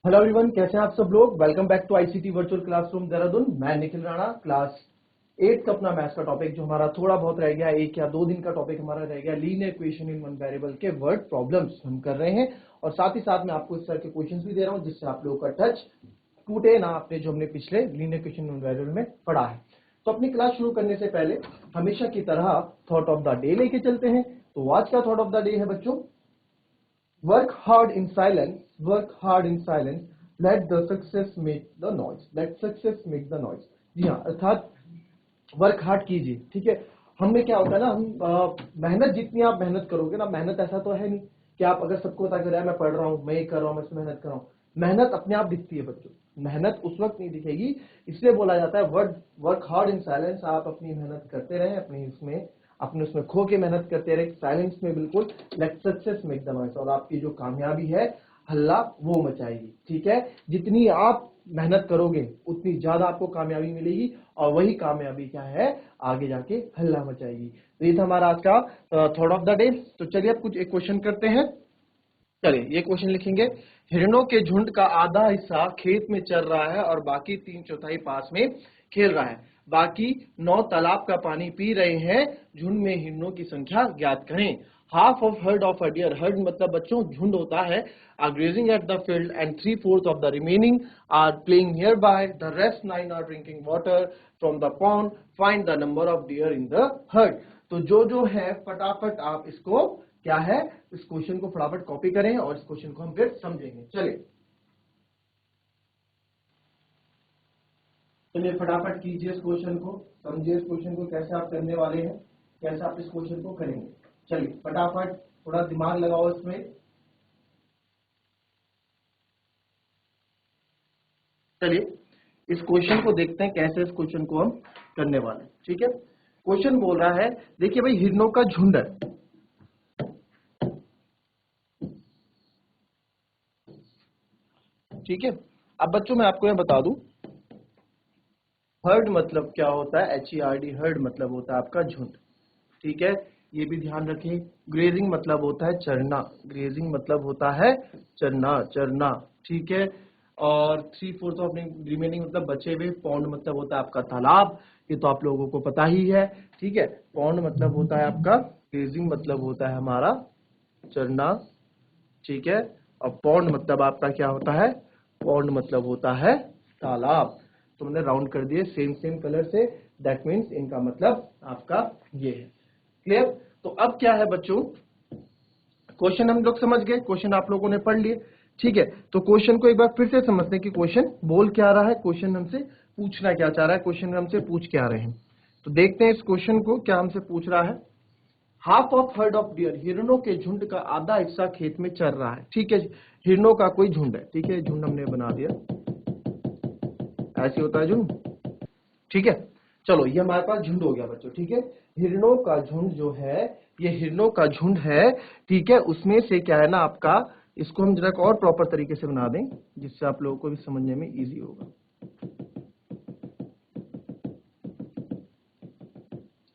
Hello everyone, कैसे हैं आप सब लोग। Welcome back to ICT virtual classroom Dehradun. मैं निखिल राणा। क्लास 8 का अपना मैथ्स का टॉपिक जो हमारा थोड़ा बहुत रह गया, 1 या 2 दिन का टॉपिक हमारा रह गया, linear equation in one variable के वर्ड प्रॉब्लम्स हम कर रहे हैं। और साथ ही साथ मैं आपको इस तरह के क्वेश्चंस भी दे रहा हूं जिससे आप लोगों का टच टूटे ना, आपने जो हमने पिछले linear equation in one variable में पढ़ा है। तो अपनी क्लास शुरू करने से पहले हमेशा की तरह थॉट ऑफ द डे लेके चलते हैं। तो आज का थॉट ऑफ द डे है बच्चों, work hard in silence, work hard in silence, let the success make the noise, let success make the noise। जी हाँ, अर्थात वर्क हार्ड कीजिए। ठीक है, हमने क्या होता है ना, हम मेहनत जितनी आप मेहनत करोगे ना, मेहनत ऐसा तो है नहीं कि आप अगर सबको बता कर मैं पढ़ रहा हूँ, मैं ये कर रहा हूँ, मैं इसमें मेहनत कर रहा हूँ। मेहनत अपने आप दिखती है बच्चों, मेहनत उस वक्त नहीं दिखेगी। इसलिए बोला जाता है वर्क हार्ड इन साइलेंस। आप अपनी मेहनत करते रहें, अपने उसमें खो के मेहनत करते रहे साइलेंस में, बिल्कुल। Let success make the noise, और आपकी जो कामयाबी है हल्ला वो मचाएगी। ठीक है, जितनी आप मेहनत करोगे उतनी ज्यादा आपको कामयाबी मिलेगी, और वही कामयाबी क्या है, आगे जाके हल्ला मचाएगी। तो ये था हमारा आज का थॉट ऑफ द डे। तो चलिए अब कुछ एक क्वेश्चन करते हैं। चलिए ये क्वेश्चन लिखेंगे, हिरणों के झुंड का आधा हिस्सा खेत में चल रहा है और बाकी 3/4 पास में खेल रहा है। बाकी 9 तालाब का पानी पी रहे हैं। झुंड में हिरणों की संख्या ज्ञात करें। Half of herd of a deer, herd मतलब बच्चों झुंड होता है, are grazing at the field and 3/4 of the remaining are playing nearby, the rest 9 are drinking water from the pond, find the number of deer in the herd. तो जो है फटाफट आप इसको क्या है, इस क्वेश्चन को फटाफट कॉपी करें और इस क्वेश्चन को हम फिर समझेंगे। चलिए फटाफट कीजिए इस क्वेश्चन को, समझिए इस क्वेश्चन को कैसे आप करने वाले हैं, कैसे आप इस क्वेश्चन को करेंगे। चलिए फटाफट थोड़ा दिमाग लगाओ इसमें। चलिए इस क्वेश्चन को देखते हैं कैसे इस क्वेश्चन को हम करने वाले हैं। ठीक है, क्वेश्चन बोल रहा है, देखिए भाई हिरणों का झुंड है। ठीक है, अब बच्चों मैं आपको यह बता दूं, हर्ड मतलब क्या होता है, HERD, हर्ड मतलब होता है आपका झुंड। ठीक है, ये भी ध्यान रखें। ग्रेजिंग मतलब होता है चरना, ग्रेजिंग मतलब होता है चरना, चरना। ठीक है, और 3/4 अपने रिमेनिंग मतलब बचे हुए। पौंड मतलब होता है आपका तालाब, ये तो आप लोगों को पता ही है। ठीक है, पौंड मतलब होता है आपका, ग्रेजिंग मतलब होता है हमारा चरना। ठीक है, और पौंड मतलब आपका क्या होता है, पौंड मतलब होता है तालाब। तो हमने राउंड कर दिए सेम सेम कलर से, दैट मीन्स इनका मतलब आपका ये है। क्लियर। तो अब क्या है बच्चों, क्वेश्चन हम लोग समझ गए, क्वेश्चन आप लोगों ने पढ़ लिए। ठीक है, तो क्वेश्चन को एक बार फिर से समझते हैं कि क्वेश्चन बोल क्या रहा है, क्वेश्चन हमसे पूछना क्या चाह रहा है, क्वेश्चन हमसे पूछ क्या रहे हैं। तो देखते हैं इस क्वेश्चन को क्या हमसे पूछ रहा है। Half of herd of dear, हिरणों के झुंड का आधा हिस्सा खेत में चल रहा है। ठीक है, हिरणों का कोई झुंड है। ठीक है, झुंड हमने बना दिया, ऐसे होता है झुंड। ठीक है, चलो ये हमारे पास झुंड हो गया बच्चों। ठीक है, हिरणों का झुंड जो है, ये हिरणों का झुंड है। ठीक है, उसमें से क्या है ना आपका, इसको हम जरा और प्रॉपर तरीके से बना दें जिससे आप लोगों को भी समझने में इजी होगा।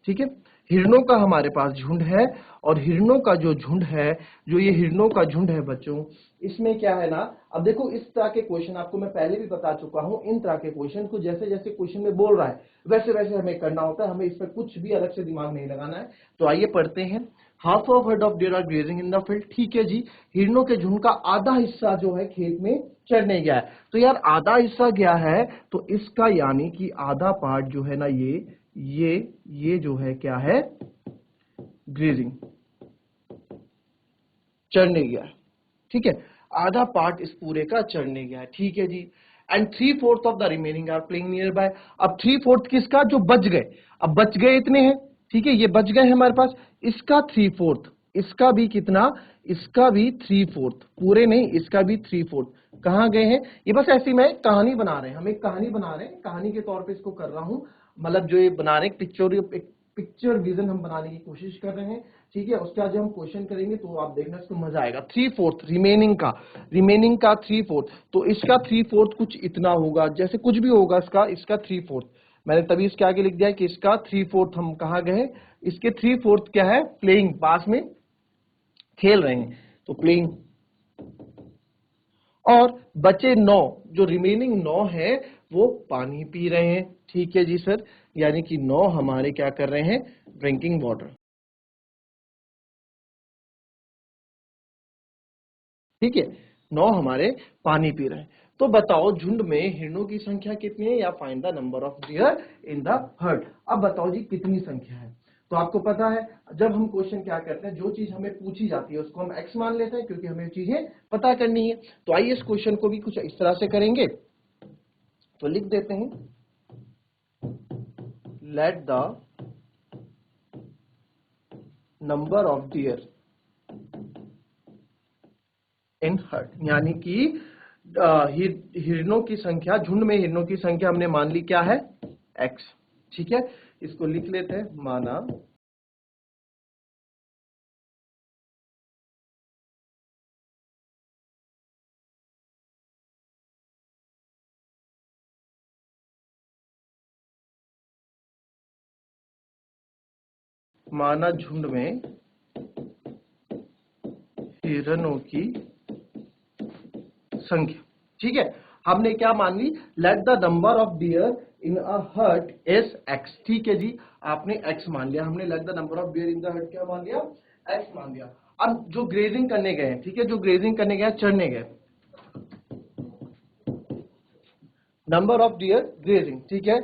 ठीक है, हिरणों का हमारे पास झुंड है, और हिरणों का जो झुंड है, जो ये हिरणों का झुंड है बच्चों, इसमें क्या है ना, अब देखो इस तरह के क्वेश्चन आपको मैं पहले भी बता चुका हूं, इन तरह के क्वेश्चन को जैसे जैसे क्वेश्चन में बोल रहा है वैसे वैसे हमें करना होता है, हमें इस पर कुछ भी अलग से दिमाग नहीं लगाना है। तो आइए पढ़ते हैं। Half of herd of deer are grazing in the field. ठीक है जी, हिरणों के झुंड का आधा हिस्सा जो है खेत में चरने गया है। तो यार आधा हिस्सा गया है, तो इसका यानी कि आधा पार्ट जो है ना, ये जो है क्या है, ग्रेजिंग, चरने गया है। ठीक है, आधा पार्ट इस पूरे का चरने गया है। ठीक है जी, and 3/4 of the remaining are playing nearby. अब 3/4 किसका, जो बच गए, अब बच गए इतने हैं। ठीक है, ये बच गए हैं हमारे पास, इसका 3/4, इसका भी कितना, इसका भी 3/4, पूरे नहीं, इसका भी 3/4 कहां गए हैं। ये बस ऐसी मैं कहानी बना रहे हैं, हम एक कहानी बना रहे हैं, कहानी के तौर पे इसको कर रहा हूं। मतलब जो ये बना रहे हैं पिक्चर विजन हम बनाने की कोशिश कर रहे हैं। ठीक है, उसके बाद जब हम क्वेश्चन करेंगे तो आप देखना इसको मजा आएगा। 3/4 रिमेनिंग का 3/4, तो इसका 3/4 कुछ इतना होगा, जैसे कुछ भी होगा इसका 3/4। मैंने तभी इसके आगे लिख दिया कि इसका 3/4 हम कहा गए, इसके 3/4 क्या है, प्लेइंग, पास में खेल रहे हैं, तो प्लेइंग। और बचे 9, जो रिमेनिंग 9 है वो पानी पी रहे हैं। ठीक है जी सर, यानी कि 9 हमारे क्या कर रहे हैं, ड्रिंकिंग वाटर। ठीक है, 9 हमारे पानी पी रहे हैं। तो बताओ झुंड में हिरणों की संख्या कितनी है, या find the number of deer in the heard. अब बताओ जी कितनी संख्या है। तो आपको पता है जब हम क्वेश्चन क्या करते हैं, जो चीज हमें पूछी जाती है उसको हम x मान लेते हैं, क्योंकि हमें चीजें पता करनी है। तो आइए इस क्वेश्चन को भी कुछ इस तरह से करेंगे। तो लिख देते हैं, late the number of deer in heard, यानी कि हिरणों की संख्या, झुंड में हिरणों की संख्या हमने मान ली क्या है, x। ठीक है, इसको लिख लेते हैं, माना झुंड में हिरणों की संख्या। ठीक है, हमने क्या मान ली, let the number of deer in a herd is x। ठीक है जी, आपने x मान लिया, हमने let the number of deer in the herd क्या मान लिया, x मान लिया। अब जो ग्रेजिंग करने गए हैं, ठीक है, जो ग्रेजिंग करने गए, चढ़ने गए, नंबर ऑफ डियर ग्रेजिंग। ठीक है,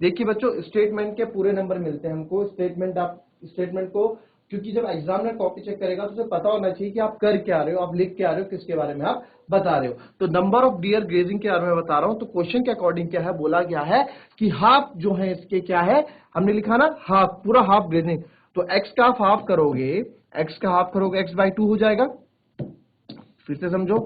देखिए बच्चों, स्टेटमेंट के पूरे नंबर मिलते हैं हमको। स्टेटमेंट, आप स्टेटमेंट को, क्योंकि जब एग्जामिनर कॉपी चेक करेगा तो उसे पता होना चाहिए कि आप कर क्या रहे हो, आप लिख क्या रहे हो, किसके बारे में आप बता रहे हो। तो नंबर ऑफ डियर ग्रेजिंग के बारे में बता रहा हूं। तो क्वेश्चन के अकॉर्डिंग क्या है, बोला गया है कि हाफ जो है इसके क्या है, हमने लिखा ना हाफ, पूरा हाफ ग्रेजिंग। तो एक्स का आप हाफ करोगे, एक्स का हाफ करोगे, एक्स बाई 2 हो जाएगा। फिर से समझो,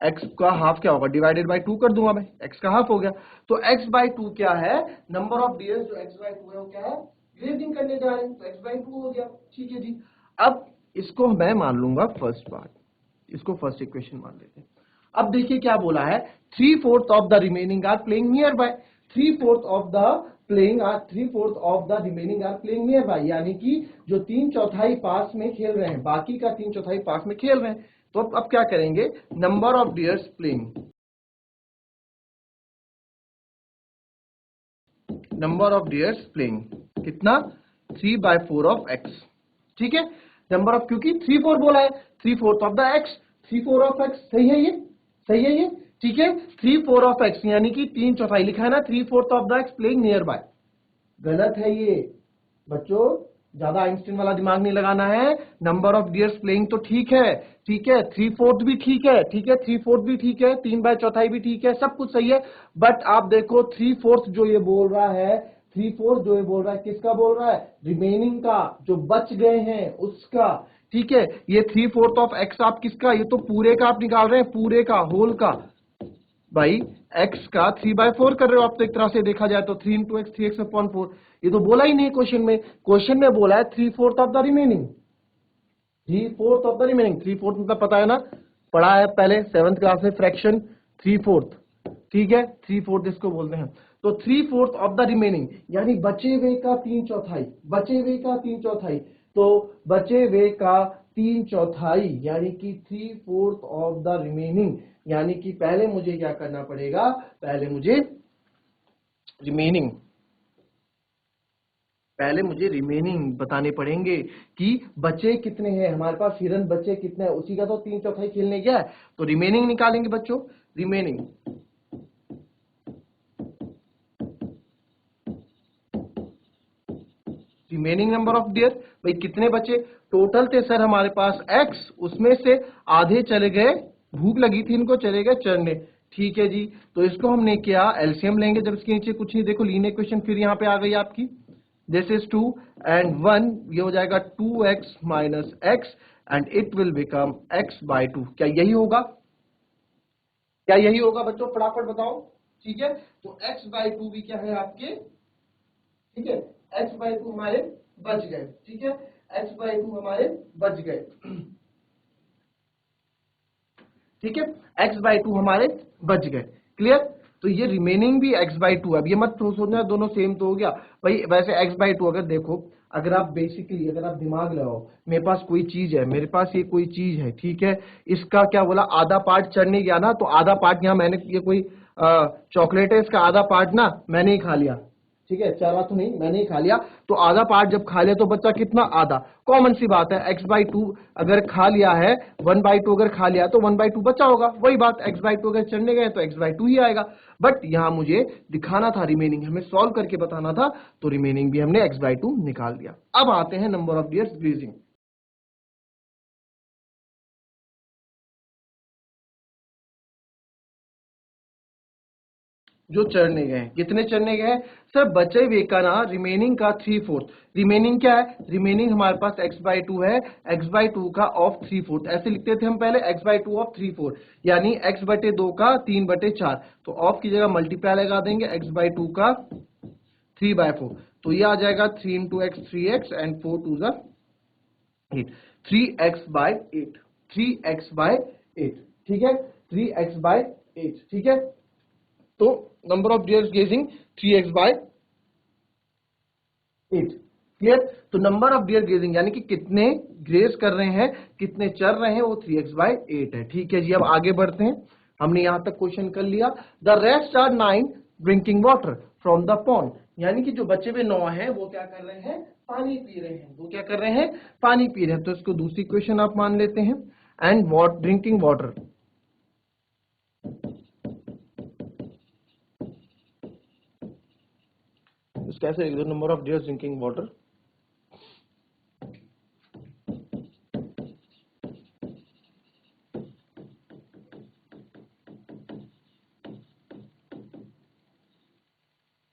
x का हाफ क्या होगा, डिवाइडेड बाय 2 कर दूंगा मैं, x का हाफ हो गया। तो x बाई 2 क्या है, नंबर ऑफ डियर्स जो x बाई 2 है वो क्या है, ग्रेजिंग करने जा रहे हैं, तो x बाई 2 हो गया। ठीक है जी, अब इसको मैं मान लूंगा फर्स्ट पार्ट, इसको फर्स्ट इक्वेशन मान लेते हैं। अब देखिए क्या बोला है, 3/4 of the remaining are playing nearby. 3/4 of the playing are 3/4 of the remaining are playing nearby, यानी कि जो 3/4 पास में खेल रहे हैं, बाकी का 3/4 पास में खेल रहे हैं। तो अब क्या करेंगे, number of dears playing, number of dears playing कितना, 3/4 ऑफ एक्स। ठीक है, नंबर ऑफ, क्योंकि 3/4 बोला है, 3/4 of the x, 3/4 of x, सही है ये, सही है ये। ठीक है, 3/4 ऑफ एक्स यानी कि 3/4 लिखा है ना, 3/4 of the x playing near by. गलत है ये बच्चों, ज्यादा आइंस्टीन वाला दिमाग नहीं लगाना है। नंबर ऑफ डियर्स प्लेइंग तो ठीक है, ठीक है, 3/4 भी ठीक है, ठीक है, 3/4 भी ठीक है, 3/4 भी ठीक है, सब कुछ सही है। बट आप देखो 3/4 जो ये बोल रहा है, 3/4 जो ये बोल रहा है, किसका बोल रहा है, रिमेनिंग का, जो बच गए हैं उसका। ठीक है, ये 3/4 ऑफ एक्स आप किसका, ये तो पूरे का आप निकाल रहे हैं, पूरे का, होल का। भाई x का 3/4 कर रहे हो आप, तो एक तरह से देखा जाए तो 3 into x, 3x upon 4। ये तो बोला ही नहीं क्वेश्चन में, क्वेश्चन में बोला है 3/4 of the remaining, 3/4 of the remaining. 3/4 मतलब पता है ना, पढ़ा है पहले 7th क्लास में फ्रैक्शन, 3/4। ठीक है, 3/4 इसको बोलते हैं। तो 3/4 ऑफ द रिमेनिंग यानी बचे हुए का 3/4, बचे हुए का 3/4। तो बचे हुए का 3/4 यानी कि 3/4 ऑफ द रिमेनिंग, यानी कि पहले मुझे क्या करना पड़ेगा, पहले मुझे रिमेनिंग, पहले मुझे रिमेनिंग बताने पड़ेंगे कि बचे कितने हैं हमारे पास, हिरन बचे कितने हैं, उसी का तो 3/4 खेलने गया है। तो रिमेनिंग निकालेंगे बच्चों, remaining, remaining number of dear, भाई कितने बचे, टोटल थे सर हमारे पास x, उसमें से आधे चले गए, भूख लगी थी इनको, चले गए चरने। ठीक है जी, तो इसको हमने क्या, एलसीएम लेंगे, जब इसके नीचे कुछ नहीं, देखो लीनियर इक्वेशन फिर यहाँ पे आ गई आपकी, दिस इज 2 and 1, ये हो जाएगा 2x minus x and it will become x by 2। क्या यही होगा, क्या यही होगा बच्चों, फटाफट बताओ। ठीक है, तो x by 2 भी क्या है आपके, ठीक है, x by 2 हमारे बच गए। ठीक है, x by 2 हमारे बच गए। ठीक है, x by 2 हमारे बच गए, क्लियर। तो ये रिमेनिंग भी x/2। अब ये मत सोचना दोनों सेम तो हो गया भाई, वैसे x/2 अगर देखो, अगर आप बेसिकली अगर आप दिमाग लगाओ, मेरे पास कोई चीज है, मेरे पास ये कोई चीज है, ठीक है, इसका क्या बोला, आधा पार्ट चढ़ने गया ना, तो आधा पार्ट यहाँ मैंने, ये कोई चॉकलेट है, इसका आधा पार्ट ना मैंने ही खा लिया, ठीक है, चारा तो नहीं, मैंने ही खा लिया, तो आधा पार्ट जब खा लिया तो बच्चा कितना, आधा। कॉमन सी बात है, x/2 अगर खा लिया है, 1/2 अगर खा लिया तो 1/2 बचा होगा, वही बात, x/2 अगर चढ़ने गए तो x/2 ही आएगा। बट यहां मुझे दिखाना था रिमेनिंग, हमें सॉल्व करके बताना था, तो रिमेनिंग भी हमने x/2 निकाल दिया। अब आते हैं नंबर ऑफ डियर्स ग्रेजिंग। जो चढ़ने गए हैं, कितने चढ़ने गए हैं सर, बचे हुए का ना रिमेनिंग का 3/4। रिमेनिंग क्या है, रिमेनिंग हमारे पास x/2 है, x/2 का ऑफ 3/4 ऐसे लिखते थे हम पहले, x/2 ऑफ 3/4 यानी x/2 का 3/4, तो ऑफ की जगह मल्टीप्लाई लगा देंगे, x/2 का 3/4, तो ये आ जाएगा 3 into x 3x एंड 4 2 जा 8, 3x/8, 3x/8, ठीक है, 3x/8, ठीक है। तो number of deers gazing 3x/8, clear. तो नंबर ऑफ डियर गेजिंग यानी कि कितने ग्रेज कर रहे हैं, कितने चल रहे हैं, वो 3x/8 है, ठीक है जी। अब आगे बढ़ते हैं, हमने यहां तक क्वेश्चन कर लिया। The rest are 9 drinking water from the pond, यानी कि जो बचे हुए 9 हैं वो क्या कर रहे हैं, पानी पी रहे हैं, वो क्या कर रहे हैं, पानी पी रहे हैं। तो इसको दूसरी क्वेश्चन आप मान लेते हैं, एंड वॉट ड्रिंकिंग वाटर, कैसे लिख दो, number of dears drinking water,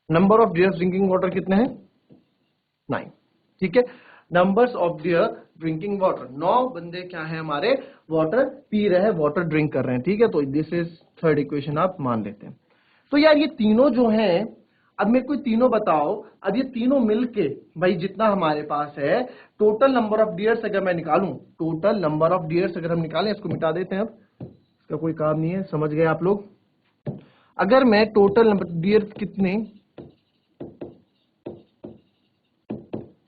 number of dears drinking water कितने हैं, 9, ठीक है। Numbers of dear drinking water, 9 बंदे क्या है हमारे, वाटर पी रहे हैं, वाटर ड्रिंक कर रहे हैं, ठीक है। तो दिस इज थर्ड इक्वेशन आप मान लेते हैं। तो यार ये तीनों जो हैं, अब मेरे को तीनों बताओ, अब ये तीनों मिलके भाई जितना हमारे पास है, टोटल नंबर ऑफ डियर्स अगर मैं निकालूं, टोटल नंबर ऑफ डियर्स अगर हम निकालें, इसको मिटा देते हैं, अब इसका कोई काम नहीं है, समझ गए आप लोग। अगर मैं टोटल नंबर डियर्स कितने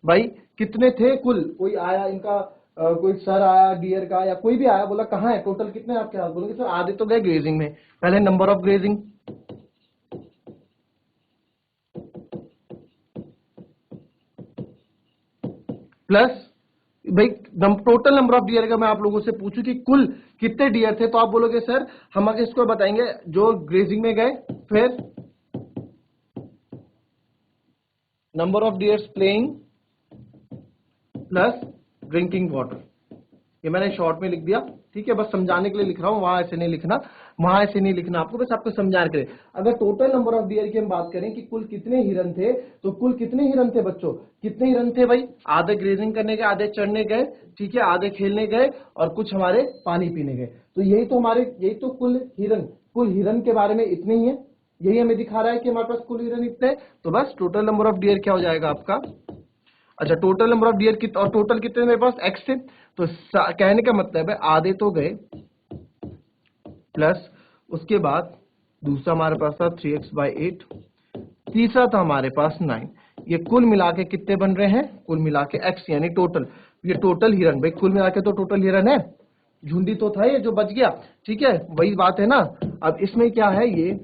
भाई, कितने थे कुल, कोई आया इनका कोई सर आया डियर का या कोई भी आया, बोला कहाँ है, टोटल कितने आपके हाथ, बोलेंगे सर आधे तो गए ग्रेजिंग में। पहले नंबर ऑफ ग्रेजिंग प्लस भाई टोटल नंबर ऑफ डियर का मैं आप लोगों से पूछूं कि कुल कितने डियर थे, तो आप बोलोगे सर हम आगे इसको बताएंगे जो ग्रेजिंग में गए, फिर number of dears playing plus drinking water, ये मैंने शॉर्ट में लिख दिया, ठीक है, बस समझाने के लिए लिख रहा हूं, वहां ऐसे नहीं लिखना, वहां ऐसे नहीं लिखना आपको, बस आपको समझाने के लिए। अगर टोटल नंबर ऑफ डियर की हम बात करें कि कुल कितने हिरन थे, तो कुल कितने हिरन थे बच्चों, कितने हिरन थे भाई, आधे ग्रेजिंग करने गए, आधे चढ़ने गए, ठीक है, आधे खेलने गए और कुछ हमारे पानी पीने गए। तो यही तो हमारे, यही तो कुल हिरन के बारे में इतने ही है, यही हमें दिखा रहा है कि हमारे पास कुल हिरन इतने। तो बस टोटल नंबर ऑफ डियर क्या हो जाएगा आपका, अच्छा टोटल नंबर ऑफ डियर और टोटल कितने मेरे पास x थे, तो कहने का मतलब है आधे तो गए, प्लस उसके बाद दूसरा हमारे पास था 3x/8, तीसरा था हमारे पास 9, ये कुल मिला के कितने बन रहे हैं, कुल मिला के x यानी टोटल, ये टोटल हिरन भाई, कुल मिला के तो टोटल हिरन है, झुंडी तो था ये जो बच गया, ठीक है, वही बात है ना। अब इसमें क्या है, ये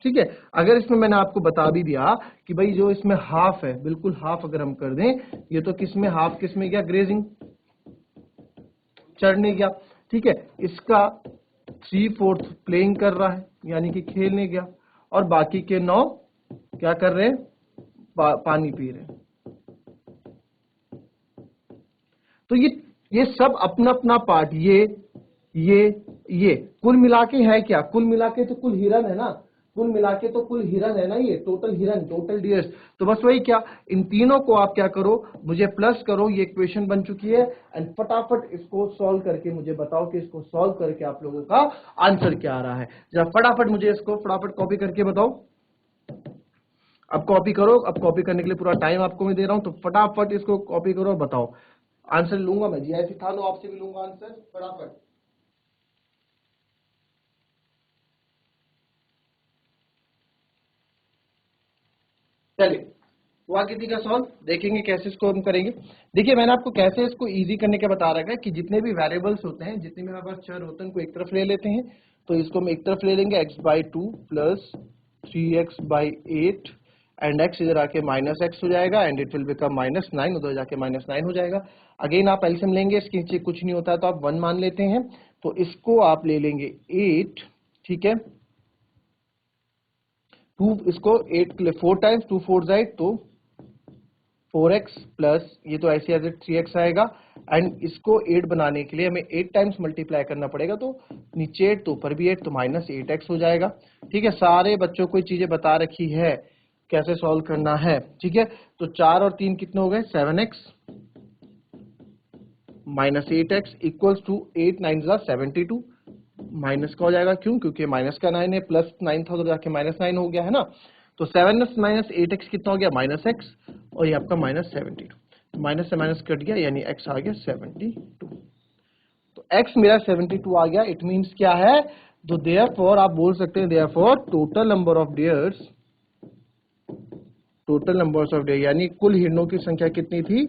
ठीक है, अगर इसमें मैंने आपको बता भी दिया कि भाई जो इसमें हाफ है, बिल्कुल हाफ अगर हम कर दें, ये तो किसमें हाफ, किसमें गया, ग्रेजिंग चढ़ने गया, ठीक है, इसका 3/4 प्लेइंग कर रहा है यानी कि खेलने गया, और बाकी के 9 क्या कर रहे हैं, पानी पी रहे हैं। तो ये सब अपना अपना पार्ट, ये कुल मिला के है क्या, कुल मिला के तो कुल हिरन है ना, कुल मिला के तो कुल हिरन है ना, ये टोटल हिरन, टोटल डियर्स। तो बस वही क्या, इन तीनों को आप क्या करो, मुझे प्लस करो, ये इक्वेशन बन चुकी है, एंड फटाफट इसको सॉल्व करके मुझे बताओ कि इसको सॉल्व करके आप लोगों का आंसर क्या आ रहा है। जरा फटाफट मुझे इसको फटाफट कॉपी करके बताओ। अब कॉपी करो, अब कॉपी करने के लिए पूरा टाइम आपको मैं दे रहा हूं, तो फटाफट इसको कॉपी करो और बताओ आंसर लूंगा मैं जी, ऐसे था लो आपसे भी लूंगा आंसर फटाफट। चलिए हुआ किसी का सॉल्व, देखेंगे कैसे इसको हम करेंगे। देखिए मैंने आपको कैसे इसको इजी करने के बता रखा है कि जितने भी वेरिएबल्स होते हैं, जितने भी हमारे पास चर होते हैं, उनको एक तरफ ले लेते हैं। तो इसको हम एक तरफ ले लेंगे, x/2 plus 3x/8 and x इधर आके -x हो जाएगा एंड इट विल बिकम -9, उधर जाके -9 हो जाएगा। अगेन आप एलसीएम लेंगे, इसके नीचे कुछ नहीं होता है तो आप 1 मान लेते हैं, तो इसको आप ले लेंगे 8, ठीक है। 2 इसको 8 के लिए 4 टाइम्स, 2 4 8 तो 4x प्लस ये तो ऐसे एज 3x आएगा एंड इसको 8 बनाने के लिए हमें 8 टाइम्स मल्टीप्लाई करना पड़ेगा, तो नीचे 8 तो ऊपर भी 8 तो -8x हो जाएगा। ठीक है, सारे बच्चों को चीजें बता रखी है कैसे सॉल्व करना है। ठीक है, तो 4 और 3 कितने हो गए, 7x -8x equals to 8 9 72, minus का हो जाएगा, क्यों, क्योंकि माइनस का 9 है, प्लस 9 था तो जाके -9 हो गया है ना। तो 7x -8x कितना हो गया, -x, और ये आपका -72, माइनस से माइनस कट गया यानी x आ गया 72। तो x मेरा 72 आ गया। इट मींस क्या है, तो देयरफॉर आप बोल सकते हैं therefore total number of dears, total numbers of dear यानी कुल हिरणों की संख्या कितनी थी,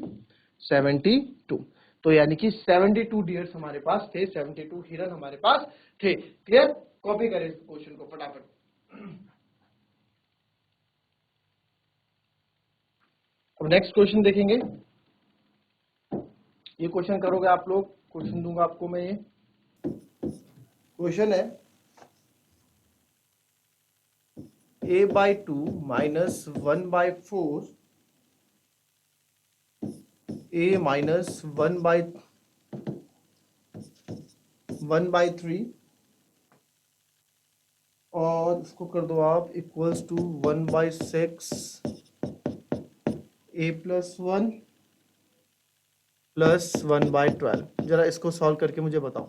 72। तो यानी कि 72 डियर्स हमारे पास थे, 72 हिरन हमारे पास थे। क्लियर, कॉपी करें इस क्वेश्चन को फटाफट। अब नेक्स्ट क्वेश्चन देखेंगे। ये क्वेश्चन करोगे आप लोग, क्वेश्चन दूंगा आपको मैं। ये क्वेश्चन है a/2 - 1/4 a - 1/3 और इसको कर दो आप इक्वल्स टू 1/6 a + 1 + 1/12। जरा इसको सॉल्व करके मुझे बताओ,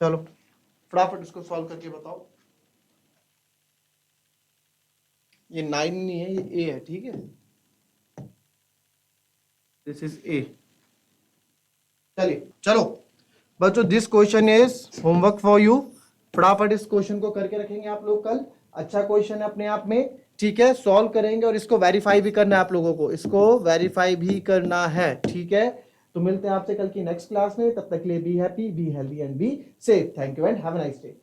चलो फटाफट इसको सॉल्व करके बताओ। ये 9 नहीं है, ये a है, ठीक है, दिस इज a। चलिए चलो बच्चों, this question is homework for you. फटाफट इस क्वेश्चन को करके रखेंगे आप लोग कल। अच्छा क्वेश्चन है अपने आप में, ठीक है, सॉल्व करेंगे और इसको वेरीफाई भी करना है आप लोगों को, इसको वेरीफाई भी करना है, ठीक है। तो मिलते हैं आपसे कल की नेक्स्ट क्लास में, तब तक के लिए be happy, be healthy and be safe. Thank you and have a nice day.